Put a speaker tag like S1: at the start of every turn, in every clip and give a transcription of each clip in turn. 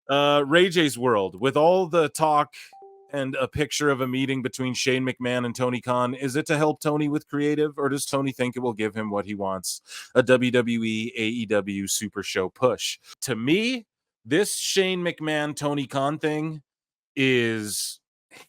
S1: Ray J's World, with all the talk and a picture of a meeting between Shane McMahon and Tony Khan, is it to help Tony with creative, or does Tony think it will give him what he wants? A WWE, AEW Super Show push. To me, this Shane McMahon, Tony Khan thing is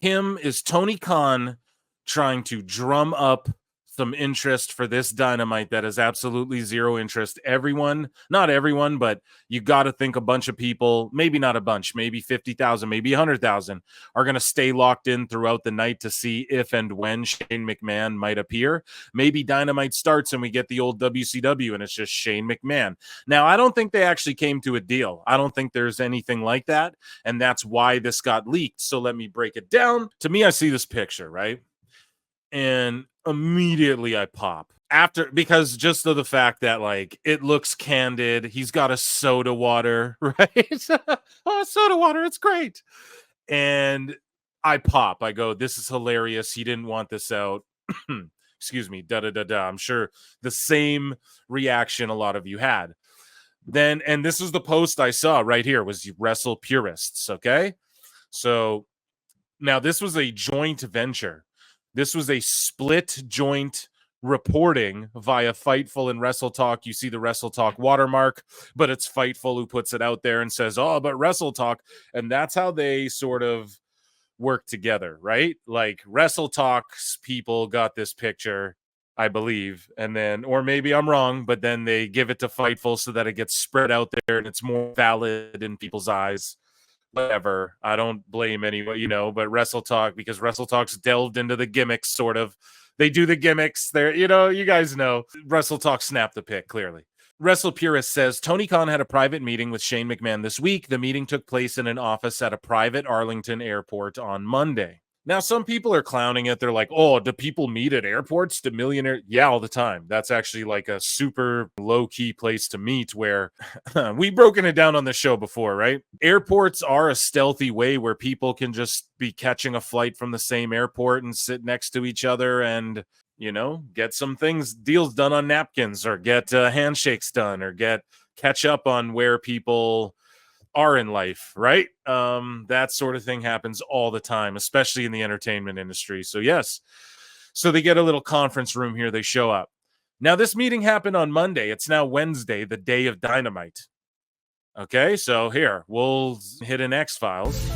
S1: Tony Khan trying to drum up some interest for this Dynamite that is absolutely zero interest. Not everyone, but you got to think a bunch of people, maybe not a bunch, maybe 50,000, maybe 100,000 are going to stay locked in throughout the night to see if and when Shane McMahon might appear. Maybe Dynamite starts and we get the old WCW and it's just Shane McMahon. Now, I don't think they actually came to a deal. I don't think there's anything like that, and that's why this got leaked. So let me break it down. To me, I see this picture, right? And immediately I pop because just of the fact that like it looks candid. He's got a soda water, right? Oh, soda water, it's great. And I pop. I go, this is hilarious. He didn't want this out. Excuse me. I'm sure the same reaction a lot of you had. Then, and this is the post I saw right here, was Wrestle Purists. Okay. So now this was a joint venture. This was a split joint reporting via Fightful and Wrestle Talk. You see the Wrestle Talk watermark, but it's Fightful who puts it out there and says, oh, but Wrestle Talk. And that's how they sort of work together, right? Like Wrestle Talk's people got this picture, I believe, and then, or maybe I'm wrong, but then they give it to Fightful so that it gets spread out there and it's more valid in people's eyes. Whatever. I don't blame anyone, but Wrestle Talk, because Wrestle Talk's delved into the gimmicks, sort of. They do the gimmicks there. You guys know. Wrestle Talk snapped the pic, clearly. Wrestle Purist says, Tony Khan had a private meeting with Shane McMahon this week. The meeting took place in an office at a private Arlington airport on Monday. Now, some people are clowning it. They're like, oh, do people meet at airports? Do millionaires? Yeah, all the time. That's actually like a super low-key place to meet where we've broken it down on the show before, right? Airports are a stealthy way where people can just be catching a flight from the same airport and sit next to each other and, get some deals done on napkins, or get handshakes done, or catch up on where people are in life, right? That sort of thing happens all the time, especially in the entertainment industry. So yes, so they get a little conference room here. They show up. Now this meeting happened on Monday. It's now Wednesday, the day of Dynamite. Okay, so here we'll hit an X-Files.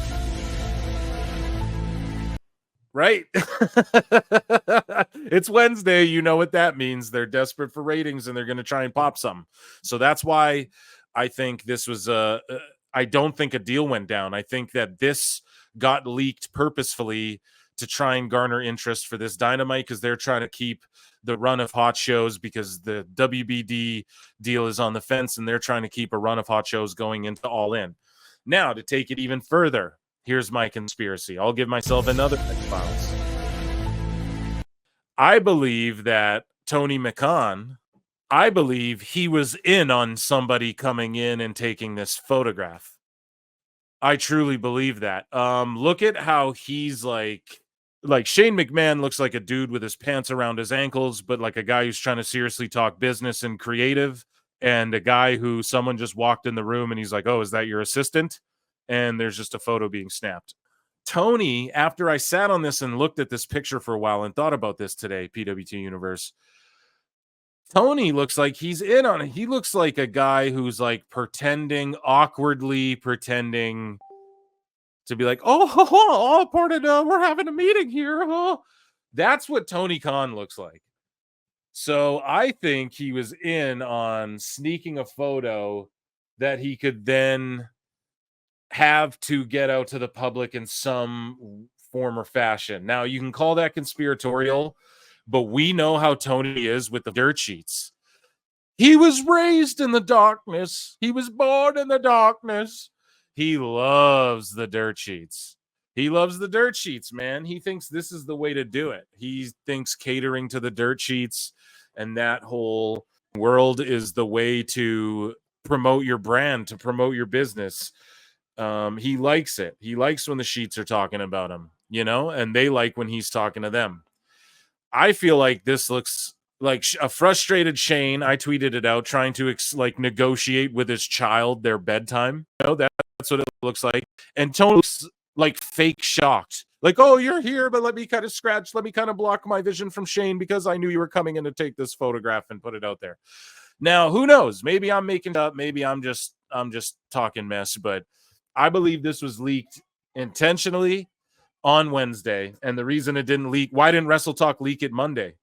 S1: Right? It's Wednesday. You know what that means. They're desperate for ratings and they're going to try and pop some. So that's why I think this was I don't think a deal went down. I think that this got leaked purposefully to try and garner interest for this Dynamite, because they're trying to keep the run of hot shows, because the WBD deal is on the fence and they're trying to keep a run of hot shows going into All In. Now, to take it even further, here's my conspiracy. I'll give myself another X-Files. I believe that Tony McMahon, I believe he was in on somebody coming in and taking this photograph. I truly believe that. Look at how he's like Shane McMahon looks like a dude with his pants around his ankles, but like a guy who's trying to seriously talk business and creative, and a guy who someone just walked in the room and he's like, oh, is that your assistant? And there's just a photo being snapped. Tony, after I sat on this and looked at this picture for a while and thought about this today, PWT Universe, Tony looks like he's in on it. He looks like a guy who's like awkwardly pretending to be like, oh, pardon, we're having a meeting here. Oh. That's what Tony Khan looks like. So I think he was in on sneaking a photo that he could then have to get out to the public in some form or fashion. Now, you can call that conspiratorial, but we know how Tony is with the dirt sheets. He was raised in the darkness. He was born in the darkness. He loves the dirt sheets. He loves the dirt sheets, man. He thinks this is the way to do it. He thinks catering to the dirt sheets and that whole world is the way to promote your brand, to promote your business. He likes it. He likes when the sheets are talking about him, and they like when he's talking to them. I feel like this looks like a frustrated Shane. I tweeted it out, trying to negotiate with his child their bedtime. That's That's what it looks like. And Tony looks like fake shocked. Like, oh, you're here, but let me kind of scratch. Let me kind of block my vision from Shane because I knew you were coming in to take this photograph and put it out there. Now, who knows? Maybe I'm making it up. Maybe I'm just talking mess. But I believe this was leaked intentionally on Wednesday. And the reason it didn't leak, why didn't Wrestle Talk leak it Monday?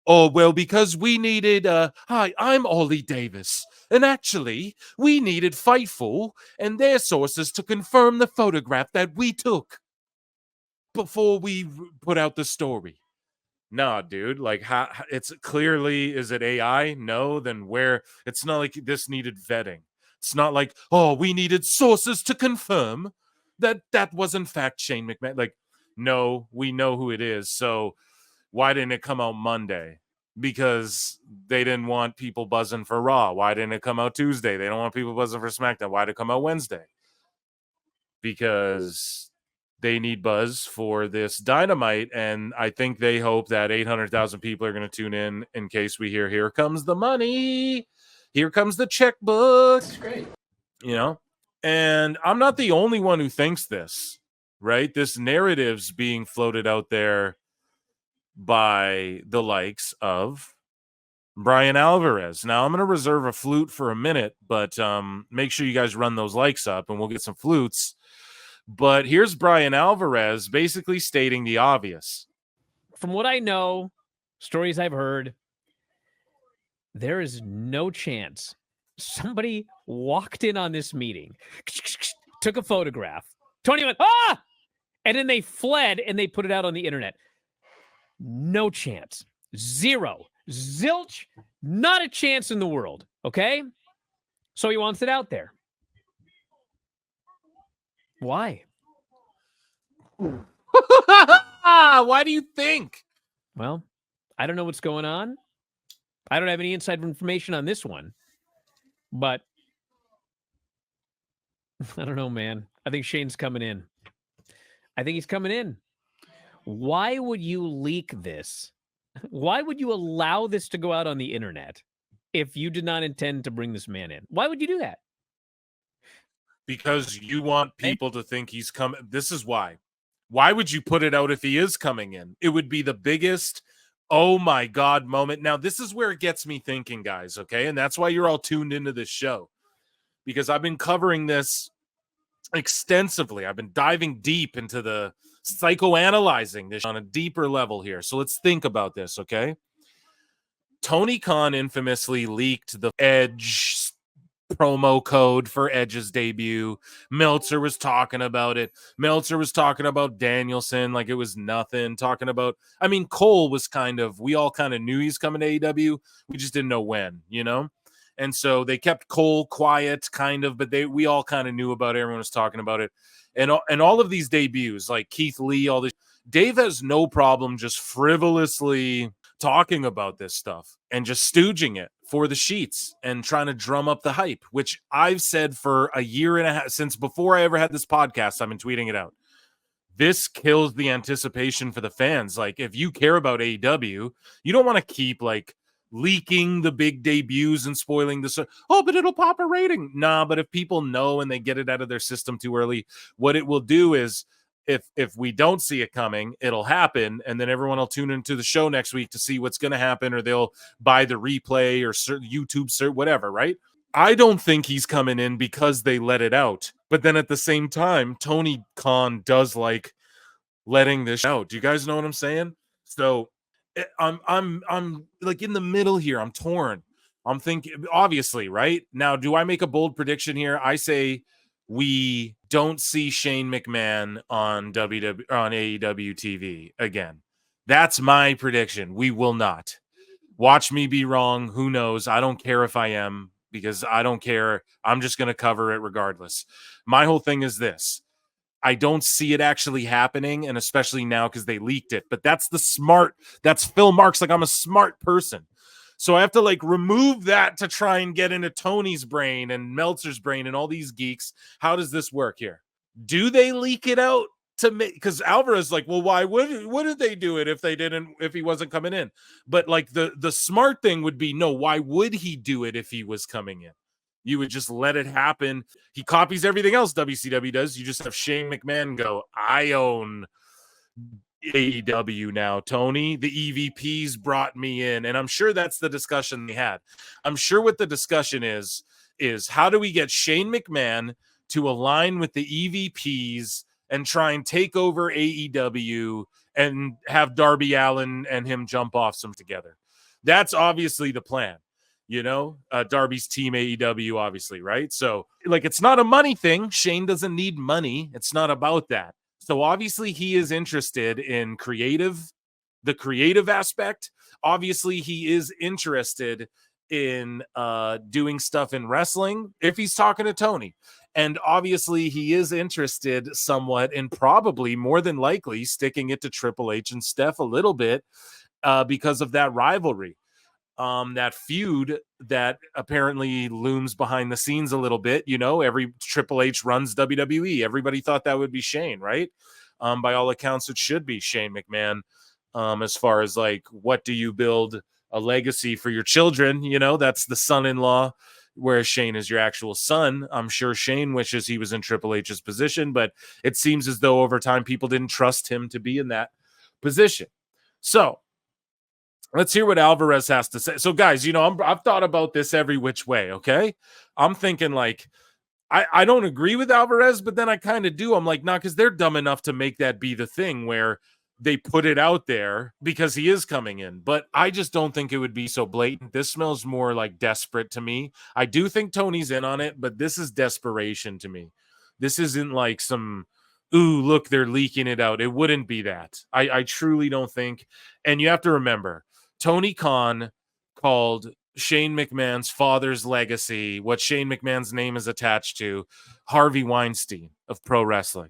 S1: Oh, well, because we needed, hi, I'm Ollie Davis. And actually, we needed Fightful and their sources to confirm the photograph that we took before we put out the story. Nah, dude, like, how, it's clearly, is it AI? No, then where? It's not like this needed vetting. It's not like, oh, we needed sources to confirm that was in fact Shane McMahon. Like, no, we know who it is. So why didn't it come out Monday? Because they didn't want people buzzing for Raw. Why didn't it come out Tuesday? They don't want people buzzing for SmackDown. Why did it come out Wednesday? Because they need buzz for this Dynamite, and I think they hope that 800,000 people are going to tune in case we hear, here comes the money, here comes the checkbook.
S2: That's great.
S1: You know? And I'm not the only one who thinks this, right? This narrative's being floated out there by the likes of Bryan Alvarez. Now, I'm going to reserve a flute for a minute, but make sure you guys run those likes up, and we'll get some flutes. But here's Bryan Alvarez basically stating the obvious.
S3: From what I know, stories I've heard, there is no chance somebody walked in on this meeting, took a photograph, Tony went, ah! And then they fled and they put it out on the internet. No chance. Zero. Zilch. Not a chance in the world. Okay? So he wants it out there. Why?
S1: Why do you think?
S3: Well, I don't know what's going on. I don't have any inside information on this one. But I don't know, man. I think Shane's coming in. I think he's coming in. Why would you leak this? Why would you allow this to go out on the internet if you did not intend to bring this man in? Why would you do that?
S1: Because you want people to think he's coming. This is why. Why would you put it out if he is coming in? It would be the biggest, oh my God moment. Now, this is where it gets me thinking, guys, okay? And that's why you're all tuned into this show. Because I've been covering this extensively. I've been diving deep into the psychoanalyzing this on a deeper level here. So let's think about this, okay? Tony Khan infamously leaked the Edge promo code for Edge's debut. Meltzer was talking about it. Meltzer was talking about Danielson like it was nothing. Talking about, I mean, Cole was we all kind of knew he's coming to AEW. We just didn't know when, you know? And so they kept Cole quiet, kind of, but we all kind of knew about it. Everyone was talking about it. And all of these debuts, like Keith Lee, all this, Dave has no problem just frivolously talking about this stuff and just stooging it for the sheets and trying to drum up the hype, which I've said for a year and a half, since before I ever had this podcast. I've been tweeting it out. This kills the anticipation for the fans. Like, if you care about AEW, you don't want to keep like leaking the big debuts and spoiling the but it'll pop a rating. Nah, but if people know and they get it out of their system too early, what it will do is if we don't see it coming, it'll happen, and then everyone will tune into the show next week to see what's going to happen, or they'll buy the replay or YouTube whatever, right? I don't think he's coming in because they let it out. But then at the same time, Tony Khan does like letting this out. Do you guys know what I'm saying? So I'm like in the middle here. I'm torn. I'm thinking, obviously, right? Now, do I make a bold prediction here? I say we don't see Shane McMahon on AEW TV again. That's my prediction. We will not. Watch me be wrong. Who knows? I don't care if I am, because I don't care. I'm just going to cover it regardless. My whole thing is this. I don't see it actually happening, and especially now because they leaked it. But that's Phil Marks. Like, I'm a smart person. So I have to like remove that to try and get into Tony's brain and Meltzer's brain and all these geeks. How does this work here? Do they leak it out to make? Because Alvarez is like, well, why wouldn't they do it if he wasn't coming in? But like the smart thing would be, no, why would he do it if he was coming in? You would just let it happen. He copies everything else WCW does. You just have Shane McMahon go, I own AEW now, Tony. The EVPs brought me in. And I'm sure that's the discussion they had. I'm sure what the discussion is how do we get Shane McMahon to align with the EVPs and try and take over AEW and have Darby Allin and him jump off some together. That's obviously the plan. Darby's team AEW, obviously, right? So, like, it's not a money thing. Shane doesn't need money. It's not about that. So, obviously, he is interested in the creative aspect. Obviously, he is interested in doing stuff in wrestling if he's talking to Tony. And obviously, he is interested somewhat in probably more than likely sticking it to Triple H and Steph a little bit because of that rivalry. That feud that apparently looms behind the scenes a little bit. Every Triple H runs WWE. Everybody thought that would be Shane, right? By all accounts, it should be Shane McMahon. As far as like, what do you build a legacy for your children? That's the son-in-law, whereas Shane is your actual son. I'm sure Shane wishes he was in Triple H's position, but it seems as though over time people didn't trust him to be in that position. So, let's hear what Alvarez has to say. So, guys, I've thought about this every which way, okay? I'm thinking, like, I don't agree with Alvarez, but then I kind of do. I'm like, nah, because they're dumb enough to make that be the thing where they put it out there because he is coming in. But I just don't think it would be so blatant. This smells more like desperate to me. I do think Tony's in on it, but this is desperation to me. This isn't like some... ooh, look, they're leaking it out. It wouldn't be that. I truly don't think. And you have to remember, Tony Khan called Shane McMahon's father's legacy, what Shane McMahon's name is attached to, Harvey Weinstein of pro wrestling.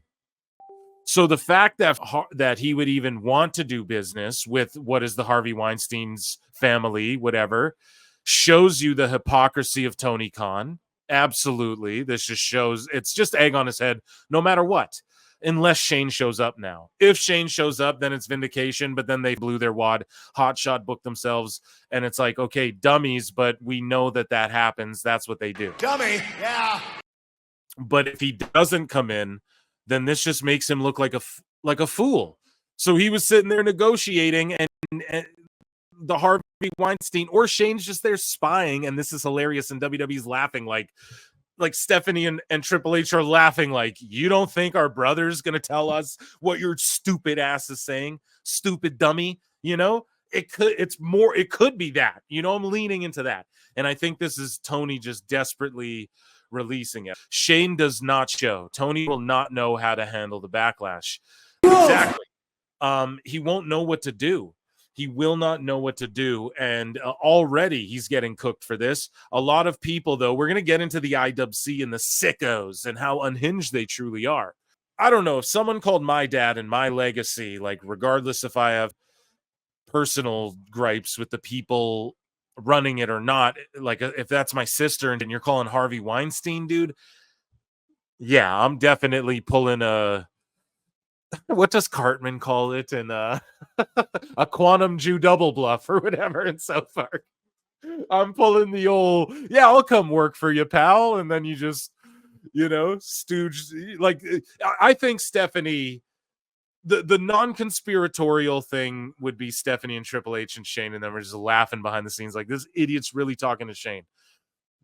S1: So the fact that he would even want to do business with what is the Harvey Weinstein's family, whatever, shows you the hypocrisy of Tony Khan. Absolutely. This just shows it's just egg on his head no matter what. Unless Shane shows up now. If Shane shows up, then it's vindication, but then they blew their wad, hotshot booked themselves, and it's like, okay, dummies, but we know that happens. That's what they do.
S2: Dummy, yeah.
S1: But if he doesn't come in, then this just makes him look like a fool. So he was sitting there negotiating, and the Harvey Weinstein, or Shane's just there spying, and this is hilarious, and WWE's laughing like Stephanie and Triple H are laughing like, you don't think our brother's going to tell us what your stupid ass is saying? Stupid dummy. It could be that. I'm leaning into that. And I think this is Tony just desperately releasing it. Shane does not show. Tony will not know how to handle the backlash. Exactly. He won't know what to do. He will not know what to do, and already he's getting cooked for this. A lot of people, though, we're going to get into the IWC and the sickos and how unhinged they truly are. I don't know, if someone called my dad and my legacy, like, regardless if I have personal gripes with the people running it or not, like, if that's my sister and you're calling Harvey Weinstein, dude, yeah, I'm definitely pulling a... what does Cartman call it? And a quantum Jew double bluff or whatever in South Park. I'm pulling the old, yeah, I'll come work for you, pal. And then you just, stooge. Like, I think Stephanie, the non-conspiratorial thing would be Stephanie and Triple H and Shane, and then we're just laughing behind the scenes like, this idiot's really talking to Shane.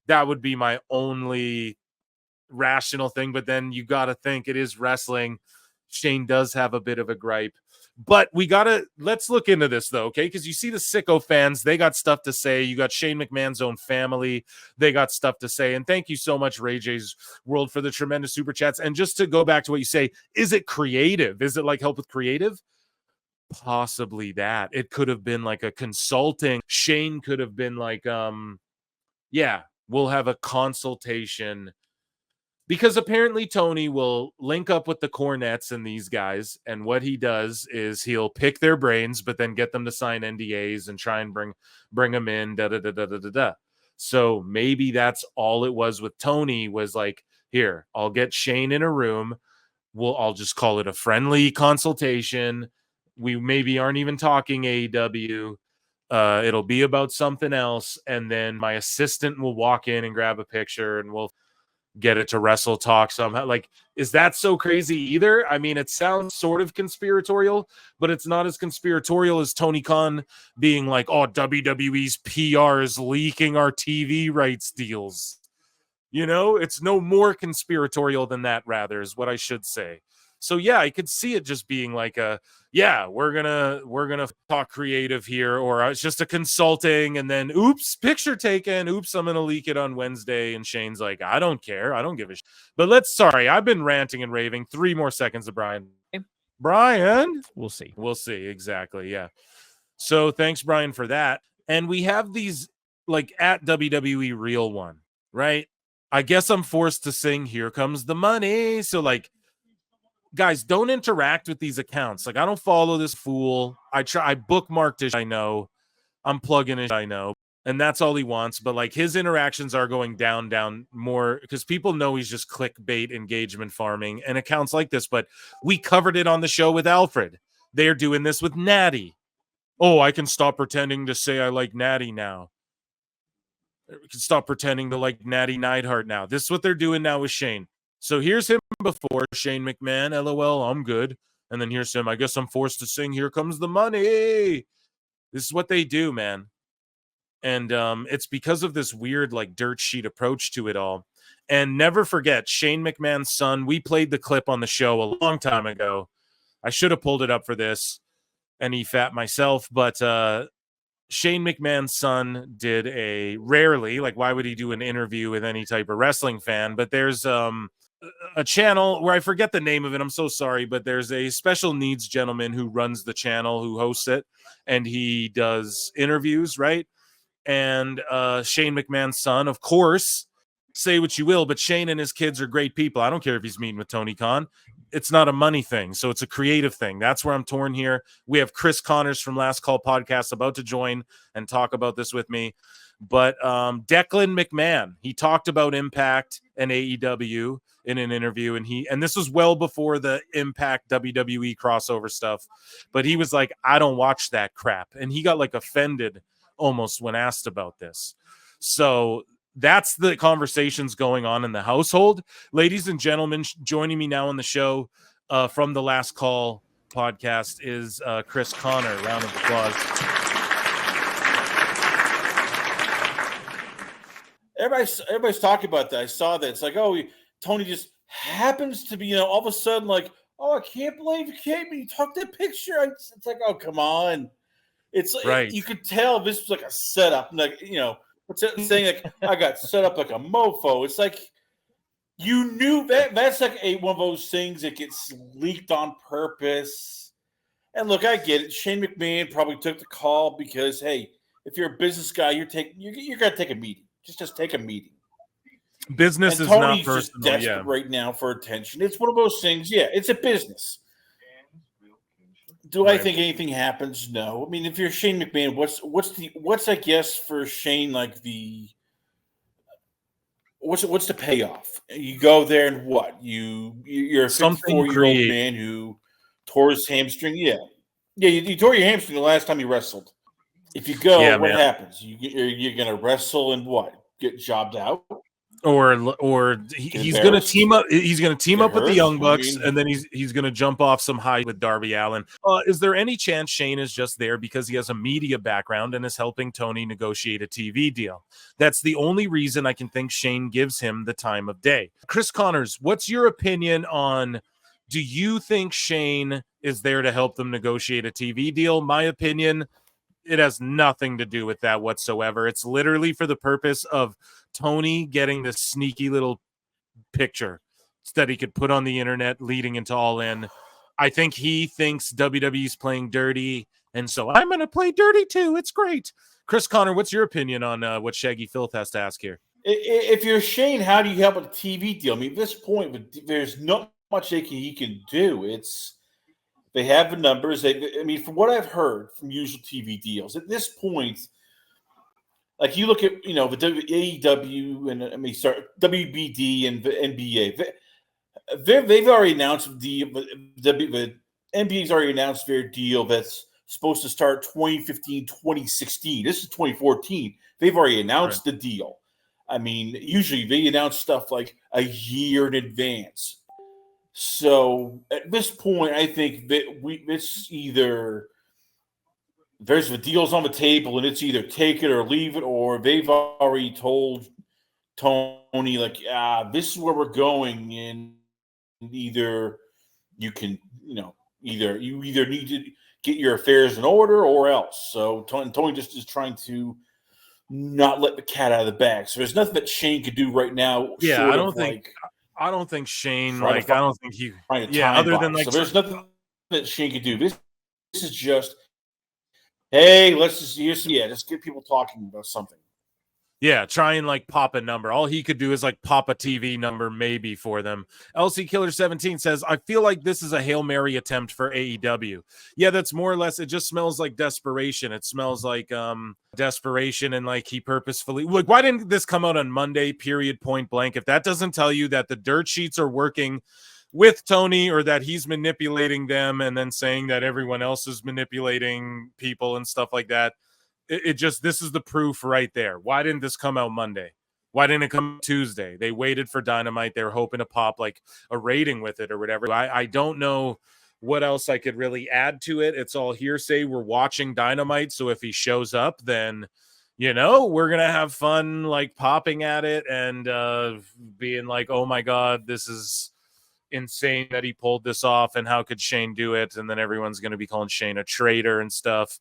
S1: That would be my only rational thing. But then you got to think it is wrestling. Shane does have a bit of a gripe, but let's look into this though. Okay. Cause you see the sicko fans, they got stuff to say. You got Shane McMahon's own family. They got stuff to say. And thank you so much, Ray J's World, for the tremendous super chats. And just to go back to what you say, is it creative? Is it like help with creative? Possibly that. It could have been like a consulting. Shane could have been like, yeah, we'll have a consultation. Because apparently Tony will link up with the Cornettes and these guys, and what he does is he'll pick their brains, but then get them to sign NDAs and try and bring them in. So maybe that's all it was with Tony, was like, here, I'll get Shane in a room. I'll just call it a friendly consultation. We maybe aren't even talking AEW. It'll be about something else, and then my assistant will walk in and grab a picture, and we'll get it to Wrestle Talk somehow. Like, is that so crazy either? I mean, it sounds sort of conspiratorial, but it's not as conspiratorial as Tony Khan being like, oh, WWE's PR is leaking our TV rights deals. You know, it's no more conspiratorial than that, rather, is what I should say. So yeah, I could see it just being like we're gonna talk creative here, or it's just a consulting, and then oops, picture taken, oops, I'm gonna leak it on Wednesday, and Shane's like, I don't care, I don't give a shit. But I've been ranting and raving. 3 more seconds of Brian.
S3: We'll see.
S1: Exactly. Yeah. So thanks, Brian, for that. And we have these like at WWE Real One, right? I guess I'm forced to sing Here Comes the Money. So like, guys, don't interact with these accounts. Like, I don't follow this fool. I bookmarked it. I know. I'm plugging it. I know. And that's all he wants. But like, his interactions are going down more because people know he's just clickbait engagement farming and accounts like this. But we covered it on the show with Alfred. They're doing this with Natty. Oh, I can stop pretending to say I like Natty now. I can stop pretending to like Natty Neidhart now. This is what they're doing now with Shane. So here's him before, Shane McMahon, LOL, I'm good. And then here's him, I guess I'm forced to sing Here Comes the Money. This is what they do, man. And it's because of this weird like dirt sheet approach to it all. And never forget, Shane McMahon's son, we played the clip on the show a long time ago. I should have pulled it up for this, any fat myself, but Shane McMahon's son did a rarely, like why would he do an interview with any type of wrestling fan? But there's a channel where I forget the name of it. I'm so sorry, but there's a special needs gentleman who runs the channel, who hosts it, and he does interviews, right? And Shane McMahon's son, of course, say what you will, but Shane and his kids are great people. I don't care if he's meeting with Tony Khan. It's not a money thing, so it's a creative thing. That's where I'm torn here. We have Chris Connors from Last Call Podcast about to join and talk about this with me. But Declan McMahon, he talked about Impact and AEW in an interview, and this was well before the Impact WWE crossover stuff. But he was like, I don't watch that crap. And he got like offended almost when asked about this. So that's the conversations going on in the household. Ladies and gentlemen, joining me now on the show from the Last Call Podcast is Chris Connor. Round of applause.
S2: Everybody's talking about that. I saw that. It's like, oh, Tony just happens to be, all of a sudden, like, oh, I can't believe you took that picture. It's like, oh, come on. It's right. You could tell this was like a setup. Like, what's that saying? Like, I got set up like a mofo. It's like you knew that's like one of those things that gets leaked on purpose. And look, I get it. Shane McMahon probably took the call because, hey, if you're a business guy, you're gonna take a meeting. Just take a meeting.
S1: Business
S2: and
S1: is
S2: Tony's
S1: not
S2: just desperate right now for attention. It's one of those things. Yeah, it's a business. Do I think anything happens? No. I mean, if you're Shane McMahon, what's I guess for Shane like what's the payoff? You go there and what? You're a 54-year-old man who tore his hamstring. Yeah, you tore your hamstring the last time you wrestled. If you go, what happens? You're gonna wrestle and what? Get jobbed out?
S1: Or he's going to team up. He's going to team up with the Young Bucks, and then he's going to jump off some high with Darby Allin. Is there any chance Shane is just there because he has a media background and is helping Tony negotiate a TV deal? That's the only reason I can think Shane gives him the time of day. Chris Connors, what's your opinion on? Do you think Shane is there to help them negotiate a TV deal? My opinion, it has nothing to do with that whatsoever. It's literally for the purpose of Tony getting this sneaky little picture that he could put on the internet leading into All In. I think he thinks WWE's playing dirty, and so I'm going to play dirty too. It's great. Chris Connor, what's your opinion on what Shaggy Filth has to ask here?
S2: If you're Shane, how do you help with a TV deal? I mean, at this point, there's not much he can do. They have the numbers. From what I've heard from usual TV deals, at this point, like you look at, the AEW and WBD and the NBA, they've already announced the NBA's already announced their deal that's supposed to start 2015, 2016. This is 2014. They've already announced the deal. I mean, usually they announce stuff like a year in advance. So at this point, I think that it's either there's the deals on the table and it's either take it or leave it, or they've already told Tony, like, this is where we're going, and either you can, either need to get your affairs in order or else. So Tony just is trying to not let the cat out of the bag. So there's nothing that Shane could do right now.
S1: Yeah, I don't think Shane, I don't think he, other than
S2: so there's nothing that Shane could do. This is just, hey, let's just get people talking about something.
S1: Yeah, try and pop a number. All he could do is pop a TV number maybe for them. LC Killer 17 says, I feel like this is a Hail Mary attempt for AEW. Yeah, that's more or less, it just smells like desperation. It smells like desperation, and he purposefully, why didn't this come out on Monday, period, point blank? If that doesn't tell you that the dirt sheets are working with Tony, or that he's manipulating them and then saying that everyone else is manipulating people and stuff like that, this is the proof right there. Why didn't this come out Monday? Why didn't it come Tuesday? They waited for Dynamite. They were hoping to pop a rating with it or whatever. I don't know what else I could really add to it. It's all hearsay. We're watching Dynamite, so if he shows up, then we're gonna have fun popping at it and being oh my god, this is insane that he pulled this off, and how could Shane do it? And then everyone's gonna be calling Shane a traitor and stuff.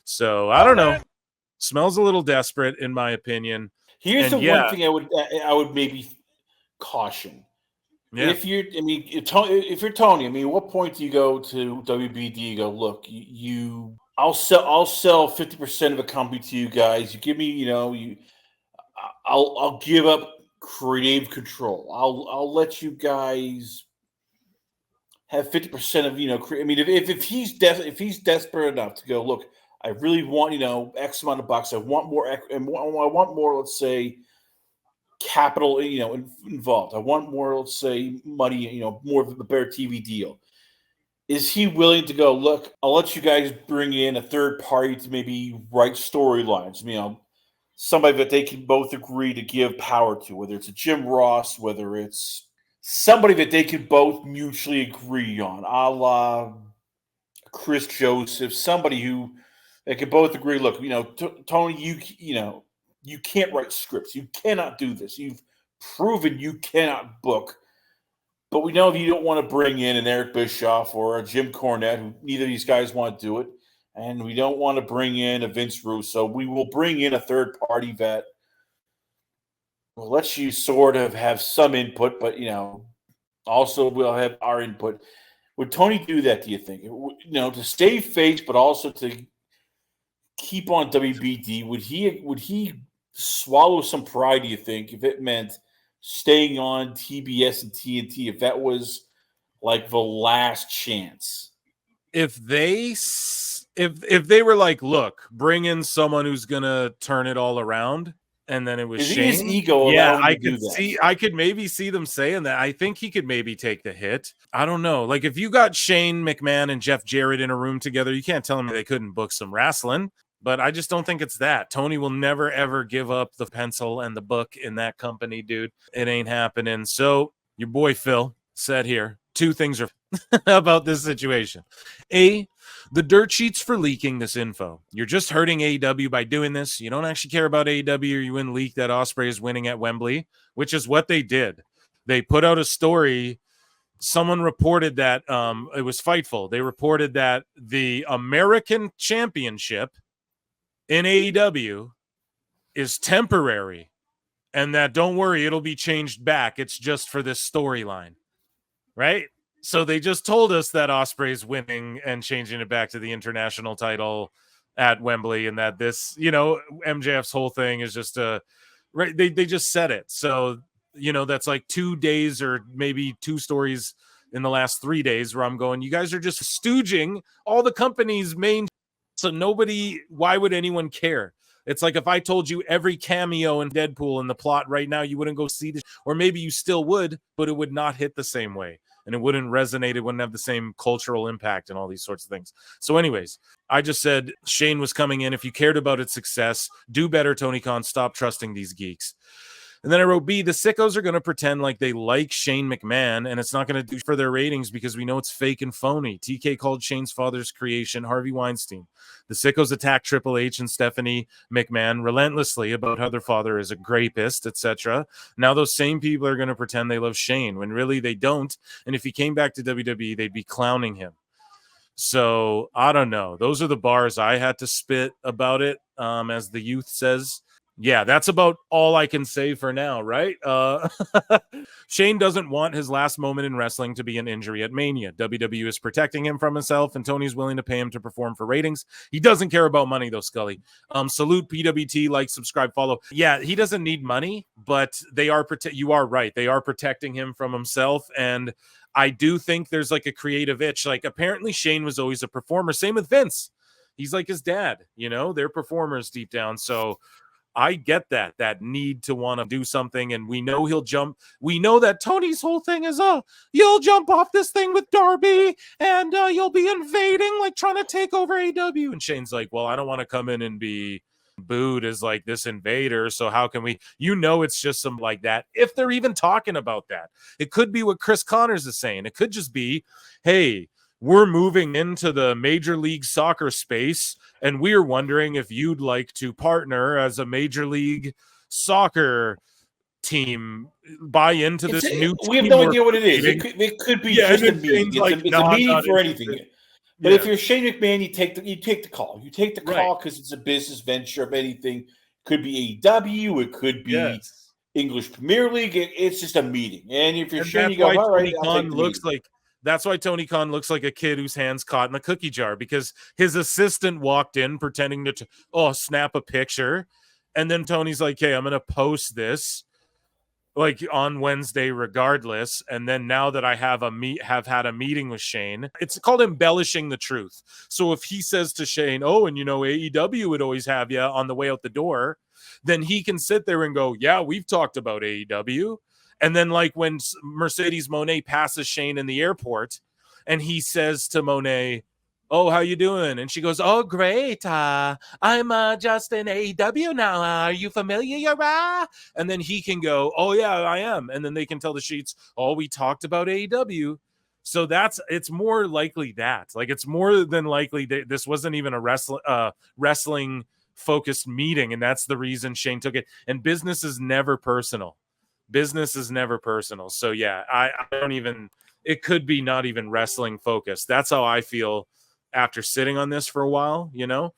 S1: So I don't know. Smells a little desperate, in my opinion.
S2: Here's one thing I would maybe caution. Yeah. If you're Tony, what point do you go to WBD? You go, look, I'll sell 50% of a company to you guys. You give me, I'll give up creative control. I'll let you guys have 50% of, if he's desperate enough to go, look, I really want, X amount of bucks. I want more, I want more, let's say, capital, involved. I want more, let's say, money, more of a better TV deal. Is he willing to go, look, I'll let you guys bring in a third party to maybe write storylines, somebody that they can both agree to give power to, whether it's a Jim Ross, whether it's somebody that they can both mutually agree on, a la Chris Joseph, somebody who they could both agree, look, Tony, you can't write scripts. You cannot do this. You've proven you cannot book. But we know if you don't want to bring in an Eric Bischoff or a Jim Cornette, who neither of these guys want to do it, and we don't want to bring in a Vince Russo, we will bring in a third party that will let you sort of have some input, but, also we'll have our input. Would Tony do that, do you think? To stay face, but also to keep on WBD, would he swallow some pride, do you think, if it meant staying on TBS and TNT, if that was the last chance?
S1: If they were look, bring in someone who's gonna turn it all around, and then it was Shane,
S2: his ego,
S1: I could maybe see them saying that. I think he could maybe take the hit. I don't know. If you got Shane McMahon and Jeff Jarrett in a room together, you can't tell me they couldn't book some wrestling. But I just don't think it's that. Tony will never, ever give up the pencil and the book in that company, dude. It ain't happening. So your boy Phil said here, two things are about this situation. A, the dirt sheets for leaking this info. You're just hurting AEW by doing this. You don't actually care about AEW, or you wouldn't leak that Ospreay is winning at Wembley, which is what they did. They put out a story. Someone reported that it was Fightful. They reported that the American Championship in AEW is temporary, and that don't worry, it'll be changed back. It's just for this storyline, right? So they just told us that Ospreay's winning and changing it back to the international title at Wembley, and that this, MJF's whole thing is just right. They just said it. So, that's 2 days or maybe two stories in the last 3 days where I'm going, you guys are just stooging all the company's main. So why would anyone care? It's like if I told you every cameo in Deadpool in the plot right now, you wouldn't go see this, or maybe you still would, but it would not hit the same way. and it wouldn't resonate. It wouldn't have the same cultural impact and all these sorts of things. So anyways, I just said Shane was coming in. If you cared about its success, do better, Tony Khan. Stop trusting these geeks. And then I wrote B, the sickos are going to pretend like they like Shane McMahon, and it's not going to do for their ratings because we know it's fake and phony. TK called Shane's father's creation Harvey Weinstein. The sickos attack Triple H and Stephanie McMahon relentlessly about how their father is a rapist, etc. Now those same people are going to pretend they love Shane when really they don't. And if he came back to WWE, they'd be clowning him. So I don't know. Those are the bars I had to spit about it, as the youth says. Yeah, that's about all I can say for now, right? Shane doesn't want his last moment in wrestling to be an injury at Mania. WWE is protecting him from himself, and Tony's willing to pay him to perform for ratings. He doesn't care about money, though, Scully. Salute PWT, like, subscribe, follow. Yeah, he doesn't need money, but they are you are right. They are protecting him from himself, and I do think there's like a creative itch. Like, apparently Shane was always a performer. Same with Vince. He's like his dad, you know? They're performers deep down, so I get that need to want to do something, and we know he'll jump. We know that Tony's whole thing is, you'll jump off this thing with Darby, and you'll be invading, like trying to take over AEW. And Shane's like, well, I don't want to come in and be booed as like this invader, so how can we? You know, it's just some like that. If they're even talking about that, it could be what Chris Connors is saying. It could just be, hey, we're moving into the Major League Soccer space, and we're wondering if you'd like to partner as a Major League Soccer team, buy into this new team.
S2: We have no idea what it is. It could be just a meeting. It's a meeting for anything. But if you're Shane McMahon, you take the call. You take the call because it's a business venture of anything. It could be AEW. It could be English Premier League. It's just a meeting. And if you're Shane, you go, all right, I'll take the meeting.
S1: That's why Tony Khan looks like a kid whose hand's caught in a cookie jar, because his assistant walked in pretending to snap a picture. And then Tony's like, hey, I'm going to post this like on Wednesday regardless. And then now that I have had a meeting with Shane, it's called embellishing the truth. So if he says to Shane, and you know, AEW would always have you on the way out the door, then he can sit there and go, yeah, we've talked about AEW. And then, like, when Mercedes Moné passes Shane in the airport and he says to Moné, oh, how you doing? And she goes, oh, great. I'm just in AEW now. Are you familiar? And then he can go, oh, yeah, I am. And then they can tell the sheets, oh, we talked about AEW. So it's more likely that. Like, it's more than likely that this wasn't even a wrestling focused meeting. And that's the reason Shane took it. And business is never personal. Business is never personal. So yeah, I don't even, it could be not even wrestling focused. That's how I feel after sitting on this for a while, you know?